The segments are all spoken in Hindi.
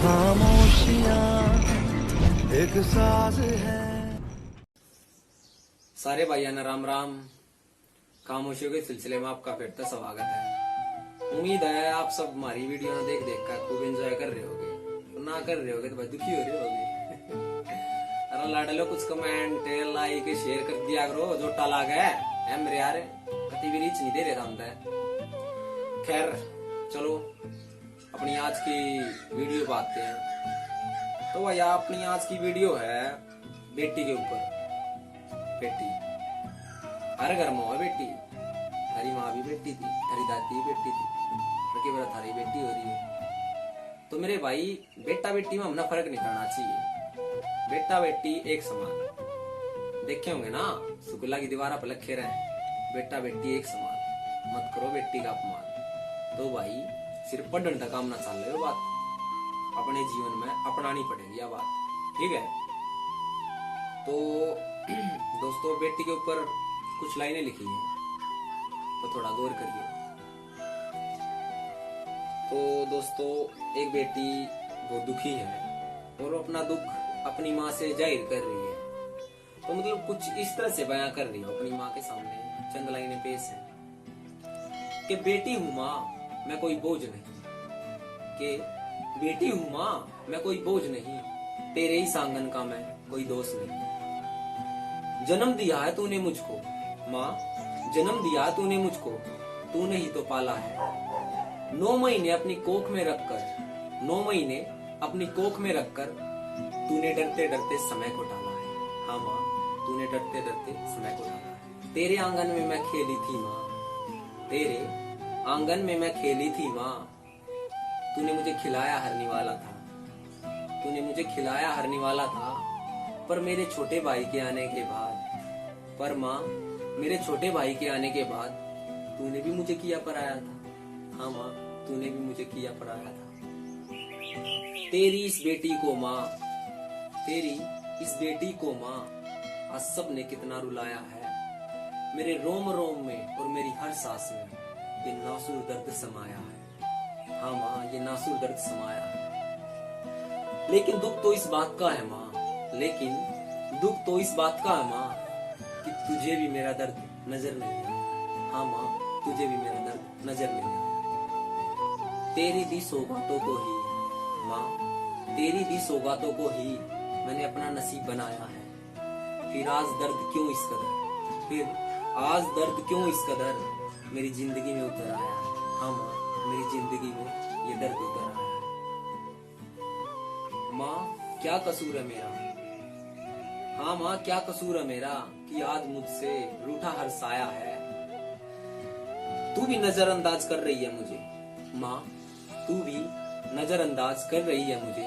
खामोशियां एक साज है। सारे भाइयों ने राम राम। खामोशियों के सिलसिले में आपका फिर से स्वागत है। उम्मीद है आप सब हमारी वीडियो में देख देख कर खूब एंजॉय कर रहे होगे। ना कर रहे होगे तो भाई दुखी हो रहे होगे। अरे लाडलो कुछ कमेंट लाइक शेयर कर दिया करो। जो टाला गया है मेरे यार कति भी रीच नहीं दे रहे हम। खैर चलो अपनी आज की वीडियो पे आते हैं। तो भैया अपनी आज की वीडियो है बेटी के ऊपर। बेटी हर घर में हो बेटी। हरी माँ भी बेटी थी, हरी दादी भी बेटी थी, बाकी बड़ा थारी बेटी हो रही है। तो मेरे भाई बेटा बेटी में हमने फर्क नहीं करना चाहिए। बेटा बेटी एक समान। देखे होंगे ना सुकुला की दीवार पर लिखे रहे बेटा बेटी एक समान, मत करो बेटी का अपमान। तो भाई सिर्फ पढ़ने तक काम ना चल रहे हो बात, अपने जीवन में अपनानी पड़ेगी यह बात, ठीक है। तो दोस्तों बेटी के ऊपर कुछ लाइनें लिखी हैं तो थोड़ा गौर करिए। तो दोस्तों एक बेटी बहुत दुखी है और अपना दुख अपनी माँ से जाहिर कर रही है। तो मतलब कुछ इस तरह से बयां कर रही है अपनी माँ के सामने। चंद लाइनें पेश है कि बेटी हूँ माँ मैं कोई बोझ नहीं, कि बेटी हूँ माँ मैं कोई बोझ नहीं, तेरे ही आंगन का मैं कोई दोस्त नहीं। जन्म दिया है तूने मुझको माँ, जन्म दिया तूने मुझको, तूने ही तो पाला है। 9 महीने अपनी कोख में रखकर, 9 महीने अपनी कोख में रखकर तूने डरते डरते समय को टाला है। हाँ माँ तूने डरते डरते समय को टाला है। तेरे आंगन में मैं खेली थी माँ, तेरे आंगन में मैं खेली थी माँ, तूने मुझे खिलाया हरने वाला था, तूने मुझे खिलाया हरने वाला था। पर मेरे छोटे भाई के आने के बाद, पर माँ मेरे छोटे भाई के आने के बाद तूने भी मुझे किया पराया था। हाँ माँ तूने भी मुझे किया पराया था। तेरी इस बेटी को माँ, तेरी इस बेटी को माँ आज सब ने कितना रुलाया है। मेरे रोम रोम में और मेरी हर सांस में ये नासुर दर्द समाया है। हाँ माँ ये नासुर दर्द समाया है। लेकिन दुख तो इस बात का है माँ, लेकिन दुख तो इस बात का है माँ कि तुझे भी मेरा दर्द नजर नहीं आया। हाँ माँ तुझे भी मेरा दर्द नजर नहीं आया। तेरी दी सौगातों को ही माँ, तेरी दी सौगातों को ही मैंने अपना नसीब बनाया है। फिर आज दर्द क्यों इस कदर, फिर आज दर्द क्यों इस कदर मेरी जिंदगी में उतर आया है। हाँ माँ मेरी जिंदगी में ये दर्द उतर आया है। माँ क्या कसूर है मेरा, हाँ माँ क्या कसूर है मेरा कि आज मुझसे रूठा हर साया है। तू भी नजरअंदाज कर रही है मुझे माँ, तू भी नजरअंदाज कर रही है मुझे,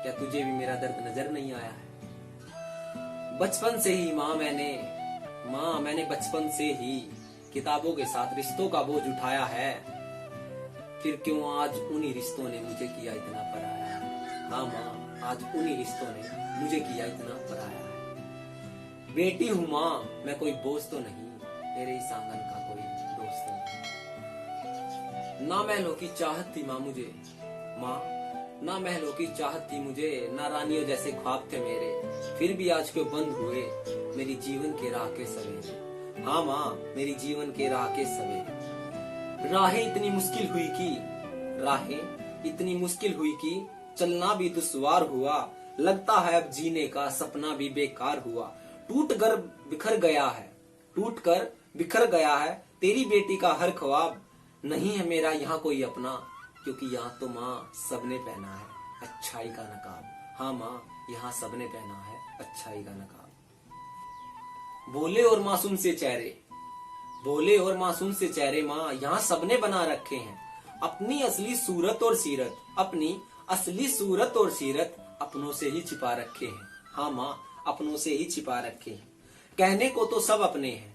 क्या तुझे भी मेरा दर्द नजर नहीं आया है। बचपन से ही माँ मैंने बचपन से ही किताबों के साथ रिश्तों का बोझ उठाया है। फिर क्यों आज उन्हीं रिश्तों ने मुझे किया इतना पराया है। हाँ माँ आज उन्हीं रिश्तों ने मुझे किया इतना पराया है। बेटी हूँ माँ मैं कोई बोझ तो नहीं, तेरे इस आंगन का कोई दोस्त नहीं। ना महलों की चाहत थी माँ मुझे माँ, ना महलों की चाहत थी मुझे, ना रानियों जैसे ख्वाब थे मेरे, फिर भी आज क्यों बंद हुए मेरी जीवन के राह के सवेरे। हाँ माँ मेरी जीवन के राह के सवेरे। राहें इतनी मुश्किल हुई कि, राहें इतनी मुश्किल हुई कि चलना भी दुश्वार हुआ। लगता है अब जीने का सपना भी बेकार हुआ। टूट कर बिखर गया है, टूट कर बिखर गया है तेरी बेटी का हर ख्वाब। नहीं है मेरा यहाँ कोई अपना, क्योंकि यहाँ तो माँ सबने पहना है अच्छाई का नकाब। हाँ माँ यहाँ सबने पहना है अच्छाई का नकाब। भोले और मासूम से चेहरे, भोले और मासूम से चेहरे माँ यहाँ सबने बना रखे हैं अपनी असली सूरत और सीरत, अपनी असली सूरत और सीरत अपनों से ही छिपा रखे हैं। हाँ माँ अपनों से ही छिपा रखे हैं। कहने को तो सब अपने हैं,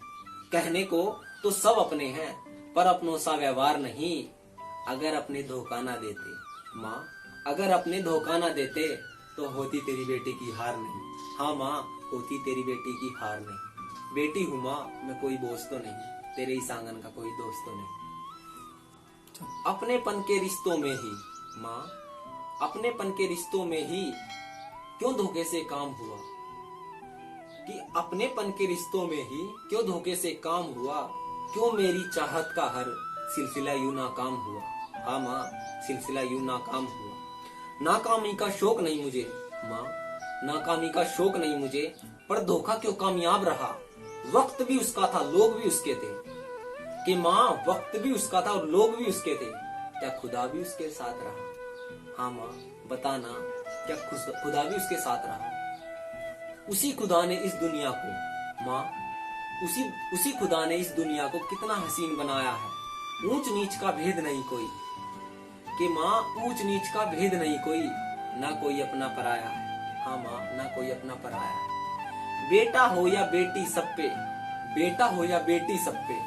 कहने को तो सब अपने हैं, पर अपनों सा व्यवहार नहीं। अगर अपने धोखा ना देते माँ, अगर अपने धोखा ना देते तो होती तेरी बेटी की हार नहीं। हाँ माँ होती तेरी बेटी की हार नहीं। बेटी हूँ माँ मैं कोई बोझ तो नहीं, तेरे इस आंगन का कोई दोस्त तो नहीं। अपनेपन के रिश्तों में ही माँ, अपनेपन के रिश्तों में ही क्यों धोखे से काम हुआ, कि अपनेपन के रिश्तों में ही क्यों धोखे से काम हुआ, क्यों मेरी चाहत का हर सिलसिला यूं नाकाम हुआ। हाँ माँ, सिलसिला यूं नाकाम हुआ। नाकामी का शौक नहीं मुझे माँ, नाकामी का शौक नहीं मुझे, पर धोखा क्यों कामयाब रहा। वक्त भी उसका था, लोग भी उसके थे, कि माँ वक्त भी उसका था और लोग भी उसके थे, क्या खुदा भी उसके साथ रहा। हाँ माँ बताना, क्या खुदा भी उसके साथ रहा। उसी खुदा ने इस दुनिया को माँ, उसी खुदा ने इस दुनिया को कितना हसीन बनाया है। ऊंच नीच का भेद नहीं कोई, कि माँ ऊंच नीच का भेद नहीं कोई, ना कोई अपना पराया है। हाँ माँ, ना कोई अपना पराया है। बेटा हो या बेटी सब पे, बेटा हो या बेटी सब पे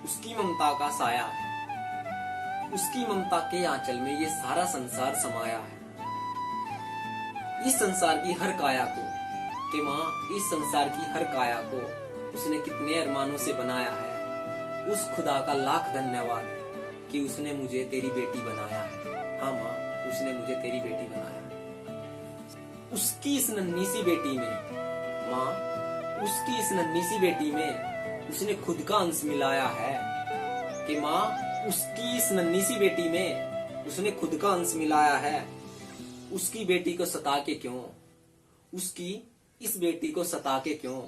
उसकी ममता का साया है। उसकी ममता के आंचल में ये सारा संसार समाया है। इस संसार की हर काया को, कि माँ इस संसार की हर काया को उसने कितने अरमानों से बनाया है। उस खुदा का लाख धन्यवाद कि उसने मुझे तेरी बेटी बनाया है। हाँ माँ, उसने मुझे तेरी बेटी बनाया है। उसकी इस नन्ही सी बेटी में माँ, उसकी इस नन्ही सी बेटी में उसने खुद का अंश मिलाया है। कि माँ उसकी इस नन्ही सी बेटी में उसने खुद का अंश मिलाया है। उसकी बेटी को सता के क्यों, उसकी इस बेटी को सता के क्यों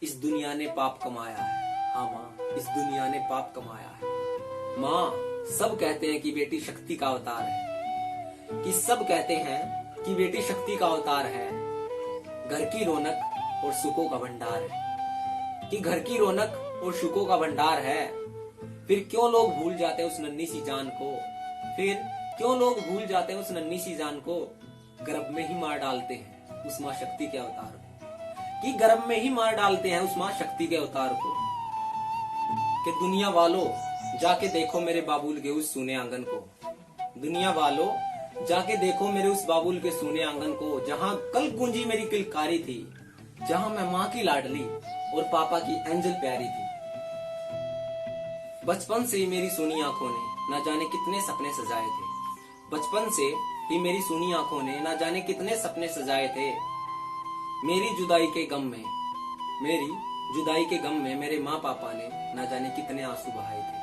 इस दुनिया ने पाप कमाया है। हाँ माँ, इस दुनिया ने पाप कमाया है। माँ सब कहते हैं कि बेटी शक्ति का अवतार है, कि सब कहते हैं कि बेटी शक्ति का अवतार है। घर की रौनक और सुखों का भंडार है, कि घर की रौनक और सुखों का भंडार है। फिर क्यों लोग भूल जाते हैं उस नन्ही सी जान को, फिर क्यों लोग भूल जाते हैं उस नन्ही सी जान को। गर्भ में ही मार डालते हैं उस माँ शक्ति के अवतार को, कि गर्भ में ही मार डालते हैं उस माँ शक्ति के अवतार को। कि दुनिया वालों जाके देखो मेरे बाबुल के उस सूने आंगन को, दुनिया वालों जाके देखो मेरे उस बाबुल के सूने आंगन को, जहाँ कल गूंजी मेरी किलकारी थी, जहाँ मैं माँ की लाडली और पापा की एंजल प्यारी थी। बचपन से ही मेरी सुनी आंखों ने ना जाने कितने सपने सजाए थे। बचपन से ही मेरी सुनी आंखों ने ना जाने कितने सपने सजाए थे। मेरी जुदाई के गम में, मेरी जुदाई के गम में मेरे माँ पापा ने ना जाने कितने आंसू बहाए थे।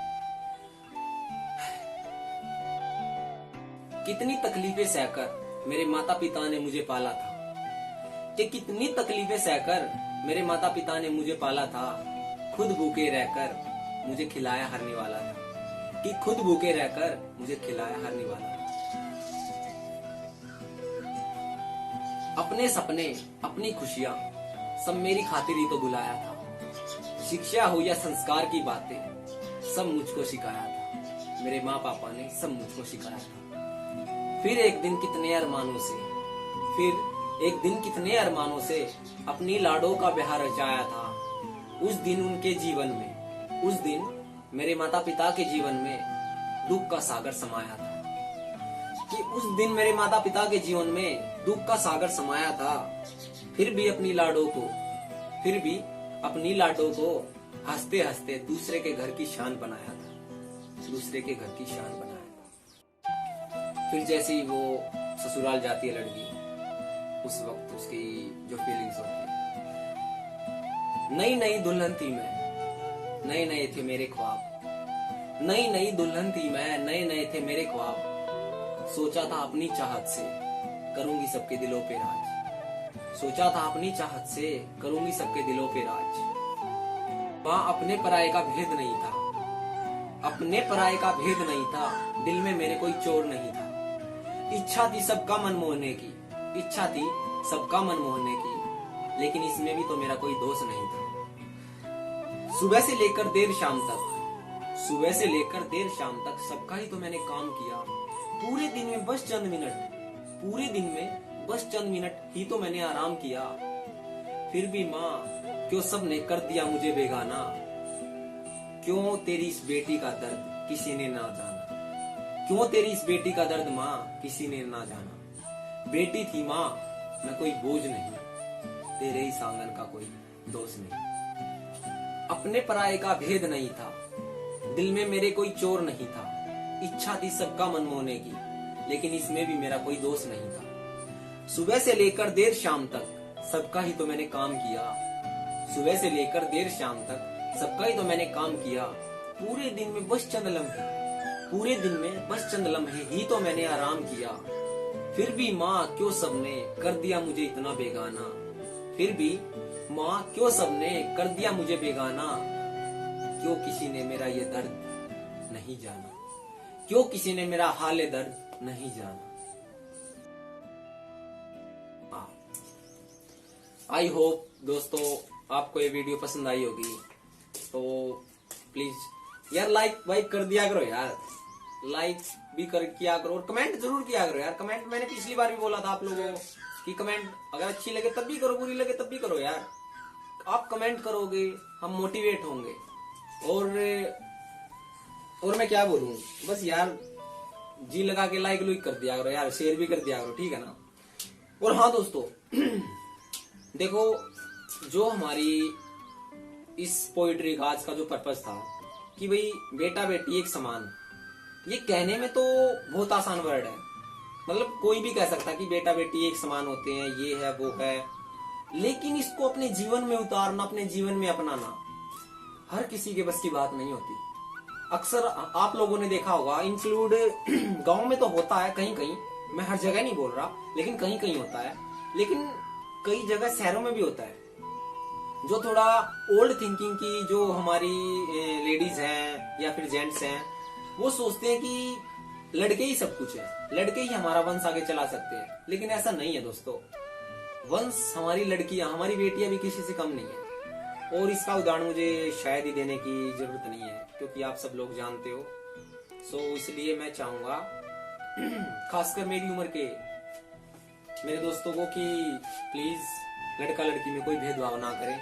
कितनी तकलीफें सहकर मेरे माता पिता ने मुझे पाला था, कि कितनी तकलीफें सहकर मेरे माता पिता ने मुझे पाला था। खुद भूखे रहकर मुझे खिलाया हरने वाला था, कि खुद भूखे रहकर मुझे खिलाया हरने वाला था। अपने सपने अपनी खुशियां सब मेरी खातिर ही तो बुलाया था। शिक्षा हो या संस्कार की बातें सब मुझको सिखाया था। मेरे माँ पापा ने सब मुझको सिखाया था। फिर एक दिन कितने अरमानों से, फिर एक दिन कितने अरमानों से अपनी लाडों का ब्याह रचाया था। उस दिन उनके जीवन में, उस दिन मेरे माता पिता के जीवन में दुख का सागर समाया था, कि उस दिन मेरे माता पिता के जीवन में दुख का सागर समाया था। फिर भी अपनी लाडों को, फिर भी अपनी लाडों को हंसते हंसते दूसरे के घर की शान बनाया था, दूसरे के घर की शान बनाया था। फिर जैसे ही वो ससुराल जाती है लड़की, उस वक्त उसकी जो फीलिंग्स होती है, नई नई दुल्हन थी मैं, नए नए थे मेरे ख्वाब, नई नई दुल्हन थी मैं, नए नए थे मेरे ख्वाब। सोचा था अपनी चाहत से करूंगी सबके दिलों पे राज, सोचा था अपनी चाहत से करूंगी सबके दिलों पे राज। माँ अपने पराये का भेद नहीं था, अपने पराये का भेद नहीं था, दिल में मेरे कोई चोर नहीं था। इच्छा थी सबका मन मोहने की, इच्छा थी सबका मन मोहने की, लेकिन इसमें भी तो मेरा कोई दोष नहीं था। सुबह से लेकर देर शाम तक, सुबह से लेकर देर शाम तक सबका ही तो मैंने काम किया। पूरे दिन में बस चंद मिनट, पूरे दिन में बस चंद मिनट ही तो मैंने आराम किया। फिर भी माँ क्यों सबने कर दिया मुझे बेगाना, क्यों तेरी इस बेटी का दर्द किसी ने ना जाना, क्यों तेरी इस बेटी का दर्द माँ किसी ने ना जाना। बेटी थी माँ, मैं कोई बोझ नहीं, तेरे ही आंगन का कोई दोष नहीं। अपने पराये का भेद नहीं था, दिल में मेरे कोई चोर नहीं था। इच्छा थी सबका मन मोहने की, लेकिन इसमें भी मेरा कोई दोष नहीं था। सुबह से लेकर देर शाम तक सबका ही तो मैंने काम किया। सुबह से लेकर देर शाम तक सबका ही तो मैंने काम किया। पूरे दिन में बस चंद लम्हे ही तो मैंने आराम किया। फिर भी माँ क्यों सबने कर दिया मुझे इतना बेगाना। फिर भी माँ क्यों सबने कर दिया मुझे बेगाना। क्यों किसी ने मेरा ये दर्द नहीं जाना। क्यों किसी ने मेरा हाल दर्द नहीं जाना। आई होप दोस्तों आपको ये वीडियो पसंद आई होगी, तो प्लीज यार लाइक कर दिया करो यार। लाइक भी कर किया करो और कमेंट जरूर किया करो यार। कमेंट मैंने पिछली बार भी बोला था आप लोगों को कि कमेंट अगर अच्छी लगे तब भी करो, बुरी लगे तब भी करो यार। आप कमेंट करोगे हम मोटिवेट होंगे। और मैं क्या बोलूं, बस यार जी लगा के लाइक कर दिया करो यार, शेयर भी कर दिया करो, ठीक है ना। और हाँ दोस्तों देखो, जो हमारी इस पोइट्री का आज का जो पर्पस था कि भाई बेटा बेटी एक समान, ये कहने में तो बहुत आसान वर्ड है, मतलब कोई भी कह सकता है कि बेटा बेटी एक समान होते हैं, ये है वो है, लेकिन इसको अपने जीवन में उतारना, अपने जीवन में अपनाना हर किसी के बस की बात नहीं होती। अक्सर आप लोगों ने देखा होगा, इंक्लूड गांव में तो होता है कहीं कहीं, मैं हर जगह नहीं बोल रहा, लेकिन कहीं कहीं होता है, लेकिन कई जगह शहरों में भी होता है। जो थोड़ा ओल्ड थिंकिंग की जो हमारी लेडीज हैं या फिर जेंट्स हैं, वो सोचते हैं कि लड़के ही सब कुछ है, लड़के ही हमारा वंश आगे चला सकते हैं, लेकिन ऐसा नहीं है दोस्तों। वंश हमारी लड़कियां, हमारी बेटियां भी किसी से कम नहीं है। और इसका उदाहरण मुझे शायद ही देने की जरूरत नहीं है, क्योंकि आप सब लोग जानते हो। सो इसलिए मैं चाहूंगा खासकर मेरी उम्र के मेरे दोस्तों को कि प्लीज लड़का लड़की में कोई भेदभाव ना करें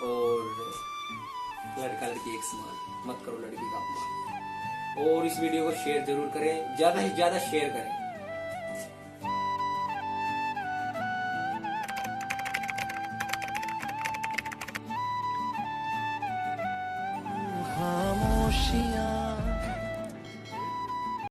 और लड़का लड़की एक समान मत करो, लड़की का अपमान। और इस वीडियो को शेयर जरूर करें, ज्यादा से ज्यादा शेयर करें।